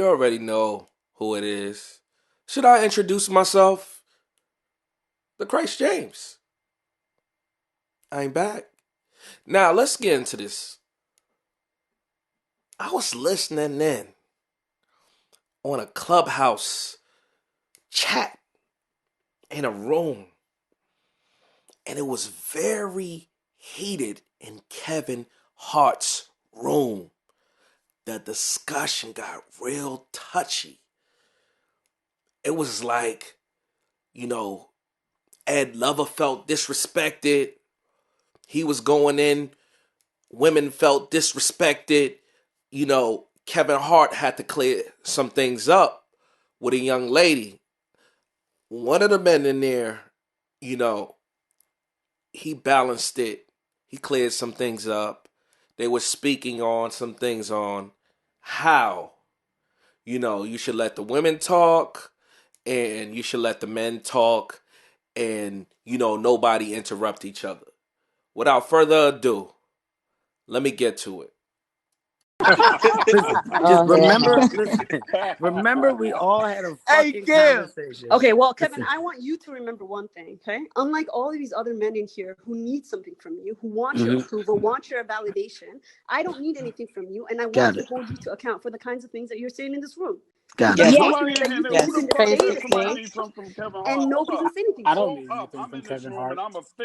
You already know who it is. Should I introduce myself? The Christ James. I'm back. Now let's get into this. I was listening in on a Clubhouse chat in a room, and it was very heated in Kevin Hart's room. The discussion got real touchy. It was like, you know, Ed Lover felt disrespected. He was going in. Women felt disrespected. Kevin Hart had to clear some things up with a young lady. One of the men in there, you know, he balanced it. He cleared some things up. They were speaking on some things on how, you should let the women talk and you should let the men talk and, nobody interrupt each other. Without further ado, let me get to it. Just remember, listen, remember we all had a fucking conversation. Okay, well, Kevin, I want you to remember one thing, okay? Unlike all of these other men in here who need something from you, who want your approval, want your validation, I don't need anything from you, and I want to hold you to account for the kinds of things that you're saying in this room. Got Yes. it. Somebody need something from Kevin Hart. And nobody can say anything. I don't need anything from Kevin Hart.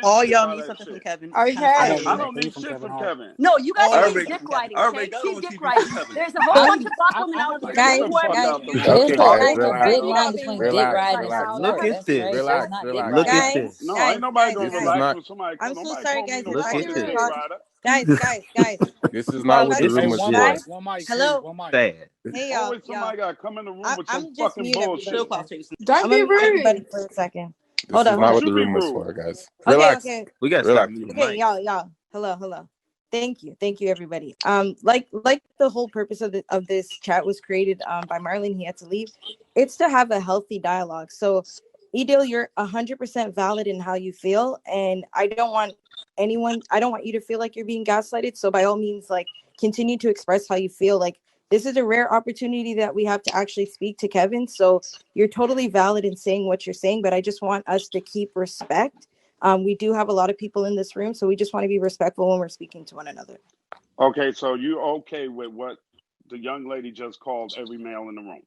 All y'all need something from Kevin. Okay. I don't need shit from Kevin. No, you guys keep dick riding. Okay, keep dick riding. There's a whole bunch of black women out here. Guys, There's no big line between dick riding and smart. Look at this. Relax. Look at this. No, ain't nobody gonna relax with somebody. I'm so sorry, guys. Look at this. Guys. This is not what the room was for. One mic. Hello. Sad. Hey, y'all. Somebody gotta come in the room with I'm some just fucking mute bullshit. Don't be rude. Everybody for a second. This Hold is on. not what the room was for, guys. Relax. Okay. We gotta Relax. start muting Okay, mics. y'all. Hello. Thank you, everybody. Like the whole purpose of this chat was created by Marlon. He had to leave. It's to have a healthy dialogue. So, Edil, you're 100% valid in how you feel, and I don't want you to feel like you're being gaslighted. So, by all means, like, continue to express how you feel. Like, this is a rare opportunity that we have to actually speak to Kevin. So, you're totally valid in saying what you're saying, but I just want us to keep respect. We do have a lot of people in this room, so we just want to be respectful when we're speaking to one another. Okay, so you okay with what the young lady just called every male in the room?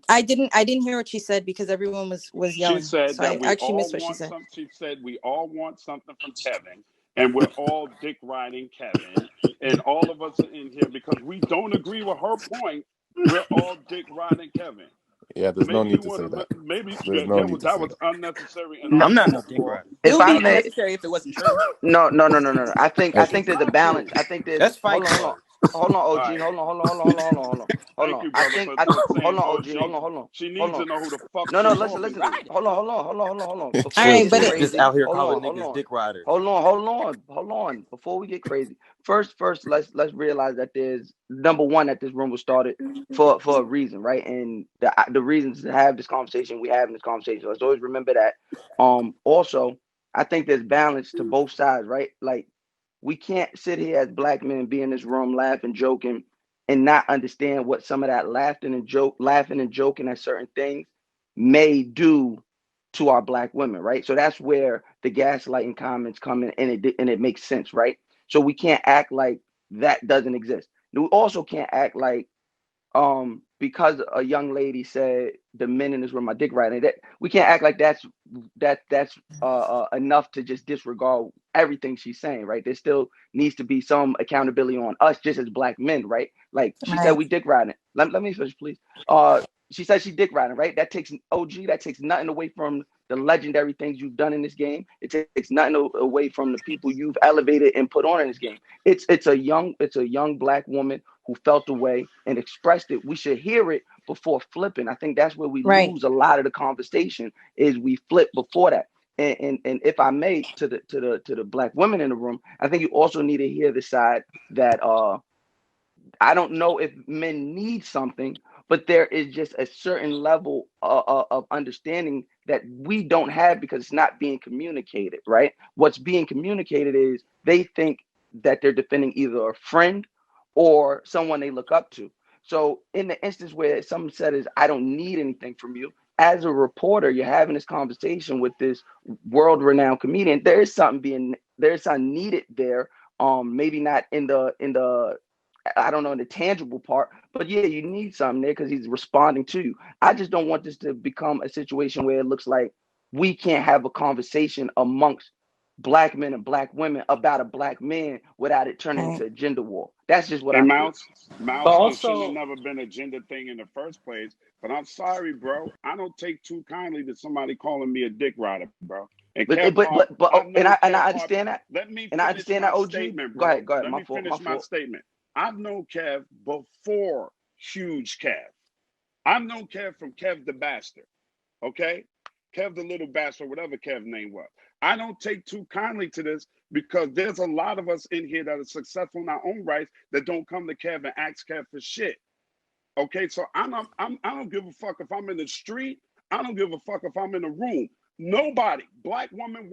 I didn't hear what she said because everyone was yelling. She said so that I we actually all missed what she want said. something. She said we all want something from Kevin, and we're all dick riding Kevin, and all of us are in here because we don't agree with her point. We're all dick riding Kevin. Yeah, there's no Maybe need to say that. maybe There's no need to that say was that. unnecessary. And I'm not no dick rider. If It would I be may, unnecessary if it wasn't true. no. I think Okay. there's a balance. I think there's Let's fight. hold on, All OG. right. Hold on. Thank you, I brother, think for I hold saying on, OG. OG. Hold on. She needs to know who the fuck No, she's listen. talking to. Hold on. Before All we right, get but crazy, Just out here hold calling on. niggas dick riders. Hold on. Before we get crazy, first, let's realize that there's number one that this room was started for a reason, right? And the reasons to have this conversation, we have in this conversation. Let's always remember that. Also, I think there's balance to both sides, right? Like, we can't sit here as black men, be in this room laughing, joking, and not understand what some of that laughing and joking at certain things may do to our black women, right? So that's where the gaslighting comments come in, and it makes sense, right? So we can't act like that doesn't exist. We also can't act like because a young lady said the men in this room are dick riding, that we can't act like that's enough to just disregard everything she's saying, right? There still needs to be some accountability on us just as black men, right? Like, she said we dick riding. Let me finish, please. She said she dick riding, right? That takes nothing away from the legendary things you've done in this game. It takes nothing away from the people you've elevated and put on in this game. It's a young black woman who felt the way and expressed it. We should hear it before flipping. I think that's where we lose a lot of the conversation, is we flip before that. And if I may, to the black women in the room, I think you also need to hear the side that I don't know if men need something, but there is just a certain level of understanding that we don't have because it's not being communicated, right? What's being communicated is they think that they're defending either a friend or someone they look up to. So in the instance where someone said is, I don't need anything from you, as a reporter, you're having this conversation with this world-renowned comedian. There's something needed there. Maybe not in the I don't know, in the tangible part, but yeah, you need something there because he's responding to you. I just don't want this to become a situation where it looks like we can't have a conversation amongst black men and black women about a black man without it turning into a gender war. That's just what I And feel. Mouse, it shouldn't have never been a gender thing in the first place. But I'm sorry, bro. I don't take too kindly to somebody calling me a dick rider, bro. And Kev Hart, And I understand that. Let me And I finish understand my that, OG. statement, Go bro. ahead. Let me finish my statement. I've known Kev before Huge Kev. I've known Kev from Kev the Bastard. Okay? Kev the Little Bastard, whatever Kev's name was. I don't take too kindly to this because there's a lot of us in here that are successful in our own rights that don't come to Kev and ask Kev for shit. Okay, so I don't give a fuck if I'm in the street. I don't give a fuck if I'm in a room. Nobody, black woman,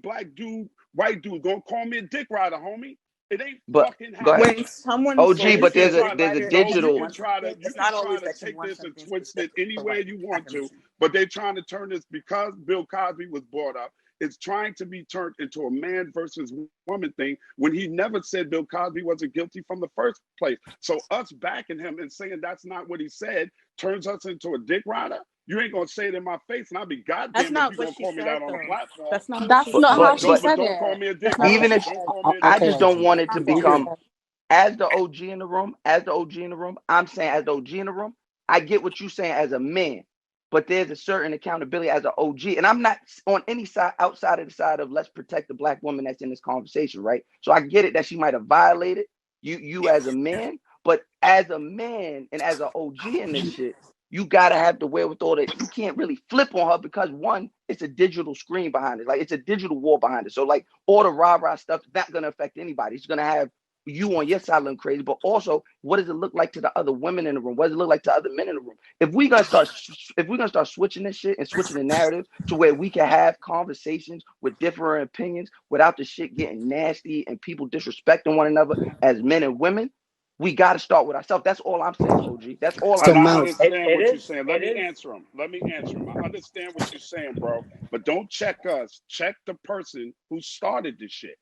black dude, white dude, gonna call me a dick rider, homie. It ain't fucking happening. When someone OG, but there's a digital. You can try to take this and twist it any way you want to, but they're trying to turn this because Bill Cosby was brought up. It's trying to be turned into a man versus woman thing when he never said Bill Cosby wasn't guilty from the first place. So us backing him and saying that's not what he said turns us into a dick rider. You ain't gonna say it in my face, and I'll be goddamn if you're gonna call me that on a platform. That's not how she said don't it. call me a dick rider. Even if I just don't want it to become as the OG in the room, I'm saying as the OG in the room, I get what you're saying as a man, but there's a certain accountability as an OG. And I'm not on any side outside of the side of let's protect the black woman that's in this conversation, right? So I get it that she might have violated you as a man, but as a man and as an OG in this shit, you gotta have the wherewithal that you can't really flip on her because one, it's a digital screen behind it. Like it's a digital wall behind it. So like all the rah-rah stuff is not gonna affect anybody. It's gonna have you on your side looking crazy, but also what does it look like to the other women in the room? What does it look like to other men in the room? If we're gonna start switching this shit and switching the narrative to where we can have conversations with different opinions without the shit getting nasty and people disrespecting one another as men and women, we got to start with ourselves. That's all I'm saying, OG. That's all I'm saying. I understand what you're saying. Let me answer him. I understand what you're saying, bro. But don't check us. Check the person who started this shit.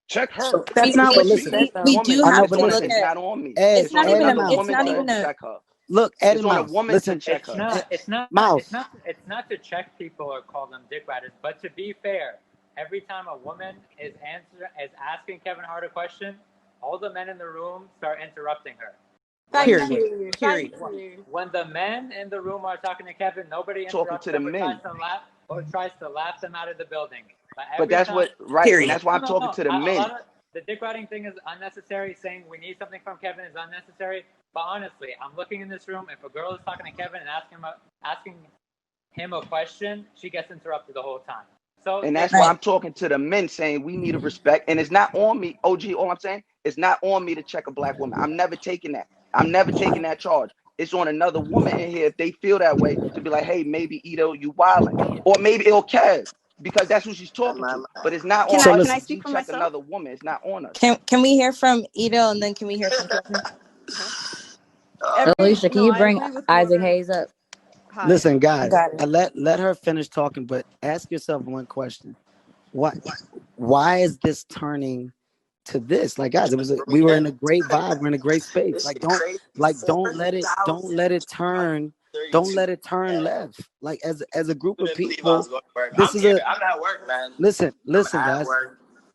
Check her. That's not what she said, though. We do have to look it's at. not on me. It's not even a. It's not even a. Check her. Look, Ed it's and on Mouse. a woman Listen, to check her. It's not to check people or call them dick riders. But to be fair, every time a woman is asking Kevin Hart a question, all the men in the room start interrupting her. Period. When the men in the room are talking to Kevin, nobody interrupts them or tries to laugh them out of the building. But that's time, what right, and that's why I'm talking to the men. The dick riding thing is unnecessary. Saying we need something from Kevin is unnecessary. But honestly, I'm looking in this room. If a girl is talking to Kevin and asking him a question, she gets interrupted the whole time. So, and that's why I'm talking to the men, saying we need a respect. And it's not on me, OG. All I'm saying, it's not on me to check a black woman. I'm never taking that. I'm never taking that charge. It's on another woman in here if they feel that way to be like, hey, maybe Ito, you wilding, or maybe it'll Kev, because that's who she's talking to. But it's not on us. Can I speak for myself? Another woman. It's not on us. Can we hear from Ito and then can we hear from Kevin? Alicia, can you bring Isaac Hayes up? Listen, guys, let her finish talking, but ask yourself one question: why is this turning to this? Like, guys, we were in a great vibe, we're in a great space. Don't let it turn left. Like as a group of people, this is I'm at work, man. Listen, guys.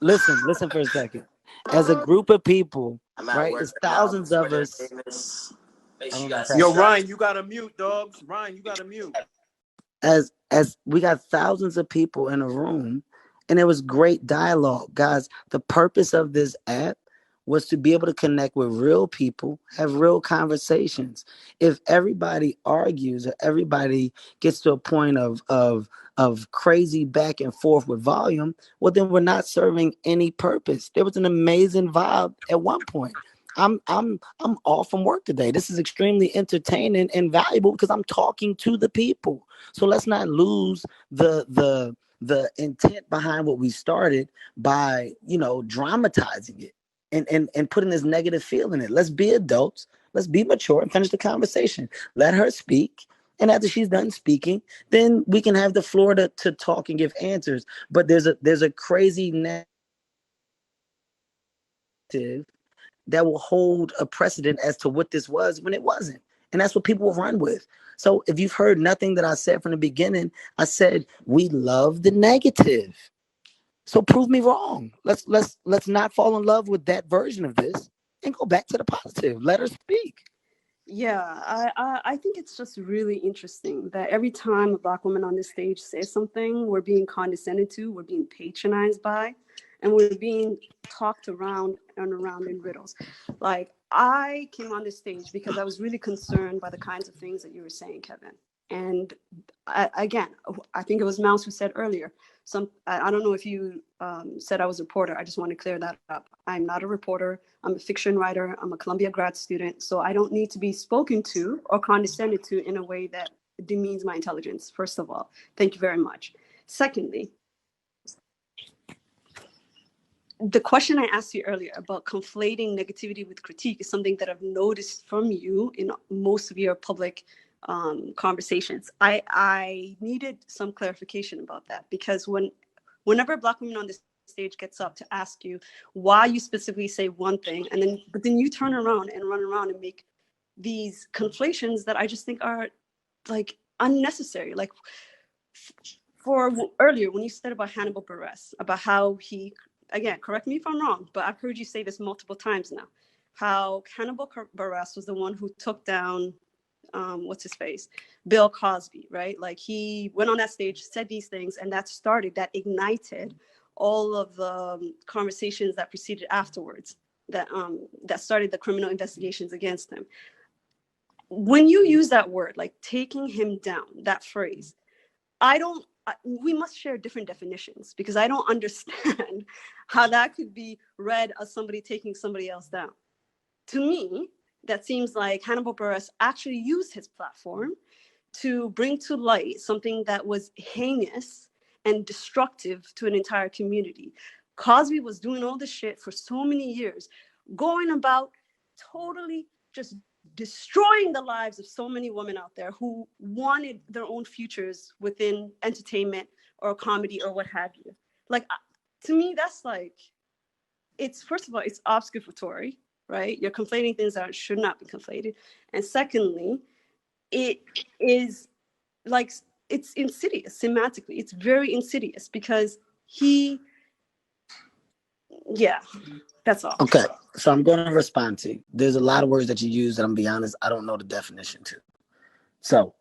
Listen for a second. As a group of people, right? There's thousands of us. Yo, Ryan, you gotta mute, dogs. Ryan, you gotta mute. As we got thousands of people in a room, and it was great dialogue, guys. The purpose of this app was to be able to connect with real people, have real conversations. If everybody argues or everybody gets to a point of crazy back and forth with volume, well, then we're not serving any purpose. There was an amazing vibe at one point. I'm off from work today. This is extremely entertaining and valuable because I'm talking to the people. So let's not lose the intent behind what we started by dramatizing it and putting this negative feel in it. Let's be adults. Let's be mature and finish the conversation. Let her speak. And after she's done speaking, then we can have the floor to talk and give answers. But there's a crazy narrative that will hold a precedent as to what this was when it wasn't. And that's what people will run with. So if you've heard nothing that I said from the beginning, I said we love the negative. So prove me wrong. Let's not fall in love with that version of this and go back to the positive. Let her speak. Yeah, I think it's just really interesting that every time a Black woman on this stage says something, we're being condescended to, we're being patronized by, and we're being talked around and around in riddles. Like, I came on this stage because I was really concerned by the kinds of things that you were saying, Kevin. And again, I think it was Mouse who said earlier, I don't know if you said I was a reporter. I just want to clear that up. I'm not a reporter. I'm a fiction writer. I'm a Columbia grad student. So I don't need to be spoken to or condescended to in a way that demeans my intelligence, first of all. Thank you very much. Secondly, the question I asked you earlier about conflating negativity with critique is something that I've noticed from you in most of your public conversations. I needed some clarification about that, because whenever a Black woman on this stage gets up to ask you why you specifically say one thing, but then you turn around and run around and make these conflations that I just think are like unnecessary. Like for earlier when you said about Hannibal Buress, about how he, again, correct me if I'm wrong, but I've heard you say this multiple times now, how Hannibal Buress was the one who took down what's his face, Bill Cosby, right? Like he went on that stage, said these things, and that ignited all of the conversations that proceeded afterwards, that started the criminal investigations against him. When you use that word, like taking him down, that phrase, we must share different definitions, because I don't understand how that could be read as somebody taking somebody else down. To me, that seems like Hannibal Buress actually used his platform to bring to light something that was heinous and destructive to an entire community. Cosby was doing all this shit for so many years, going about totally just destroying the lives of so many women out there who wanted their own futures within entertainment or comedy or what have you. Like, to me, that's like, it's, first of all, it's obfuscatory, right? You're conflating things that should not be conflated. And secondly, it is like, it's insidious semantically. It's very insidious because that's all. Okay, so I'm going to respond to you. There's a lot of words that you use that, I'm going to be honest, I don't know the definition to. So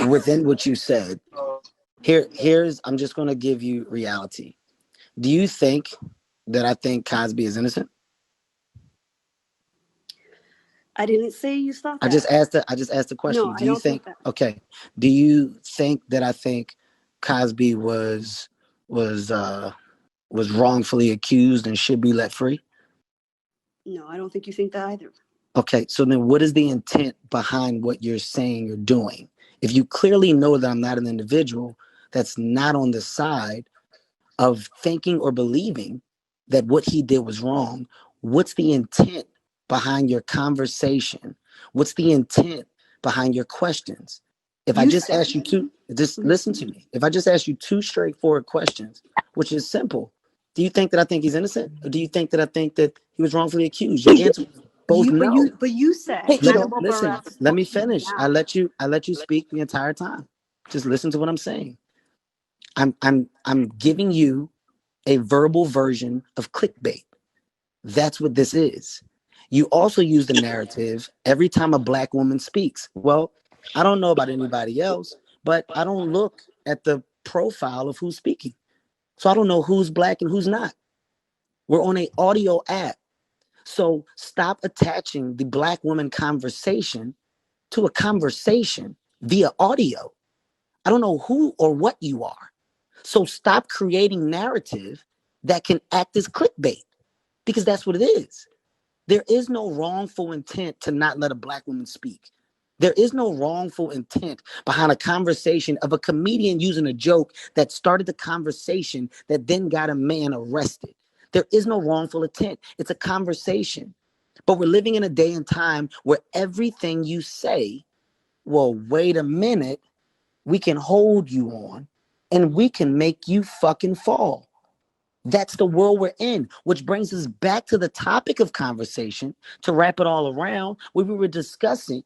within what you said, here's, I'm just going to give you reality. Do you think that I think Cosby is innocent? I didn't say you thought that. I just asked the question. No, do you think that? Okay. Do you think that I think Cosby was wrongfully accused and should be let free? No, I don't think you think that either. Okay, so then what is the intent behind what you're saying or doing? If you clearly know that I'm not an individual that's not on the side of thinking or believing that what he did was wrong, what's the intent behind your conversation? What's the intent behind your questions? If I just ask you two, just listen to me. If I just ask you two straightforward questions, which is simple, do you think that I think he's innocent, or do you think that I think that he was wrongfully accused? Your answer both no. But you said, hey, listen. Let me finish. I let you speak the entire time. Just listen to what I'm saying. I'm giving you a verbal version of clickbait. That's what this is. You also use the narrative every time a Black woman speaks. Well, I don't know about anybody else, but I don't look at the profile of who's speaking. So I don't know who's Black and who's not. We're on an audio app. So stop attaching the Black woman conversation to a conversation via audio. I don't know who or what you are. So stop creating narrative that can act as clickbait, because that's what it is. There is no wrongful intent to not let a Black woman speak. There is no wrongful intent behind a conversation of a comedian using a joke that started the conversation that then got a man arrested. There is no wrongful intent. It's a conversation. But we're living in a day and time where everything you say, well, wait a minute, we can hold you on and we can make you fucking fall. That's the world we're in, which brings us back to the topic of conversation to wrap it all around, where we were discussing,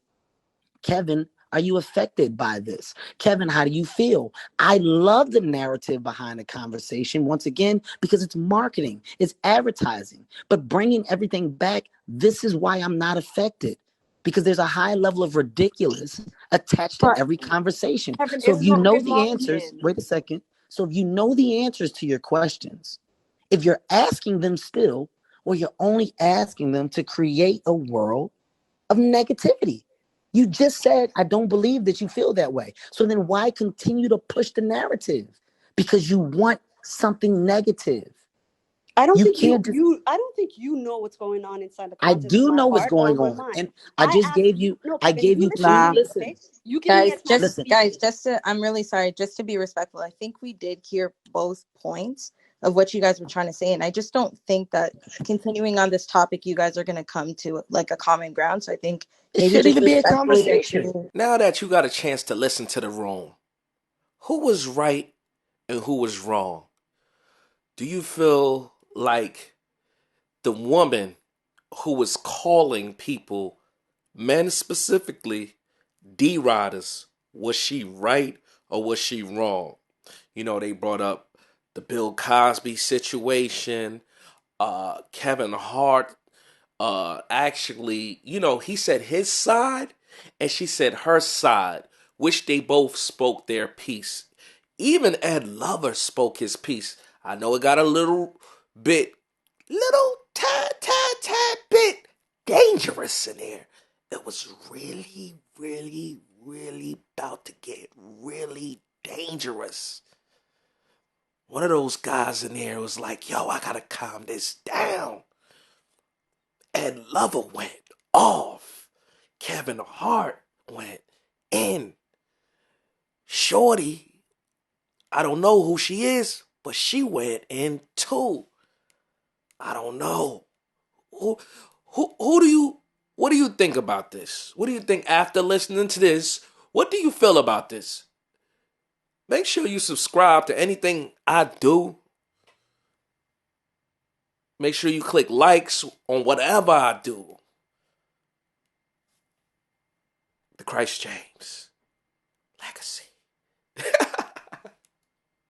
Kevin, are you affected by this? Kevin, how do you feel? I love the narrative behind the conversation, once again, because it's marketing, it's advertising. But bringing everything back, this is why I'm not affected. Because there's a high level of ridiculous attached to But every conversation. Kevin, So it's if you not know good the answers, marketing. wait a second. So if you know the answers to your questions, if you're asking them still, well, you're only asking them to create a world of negativity. You just said, I don't believe that you feel that way. So then why continue to push the narrative? Because you want something negative. I don't You think can't just, I don't think you know what's going on inside the I contents of do my know what's heart or going my on. mind. And I just asked gave you, you, no, I Kevin, gave you you listen to two, Nah, me, okay? listen, You give me a guys, chance to just listen. speak. guys, just to, I'm really sorry, just to be respectful. I think we did hear both points of what you guys were trying to say, and I just don't think that continuing on this topic, you guys are going to come to like a common ground. So I think It maybe shouldn't just even be a respectfully conversation. agree. Now that you got a chance to listen to the room, who was right and who was wrong? Do you feel like the woman who was calling people, men specifically, D-riders, was she right or was she wrong? You know, they brought up the Bill Cosby situation, Kevin Hart, actually, you know, he said his side and she said her side, which they both spoke their piece. Even Ed Lover spoke his piece. I know it got a tad bit dangerous in there. It was really, really, really about to get really dangerous. One of those guys in there was like, yo, I gotta calm this down. Ed Lover went off. Kevin Hart went in. Shorty, I don't know who she is, but she went in too. I don't know. Who do you what do you think about this? What do you think after listening to this? What do you feel about this? Make sure you subscribe to anything I do. Make sure you click likes on whatever I do. The Christ James legacy.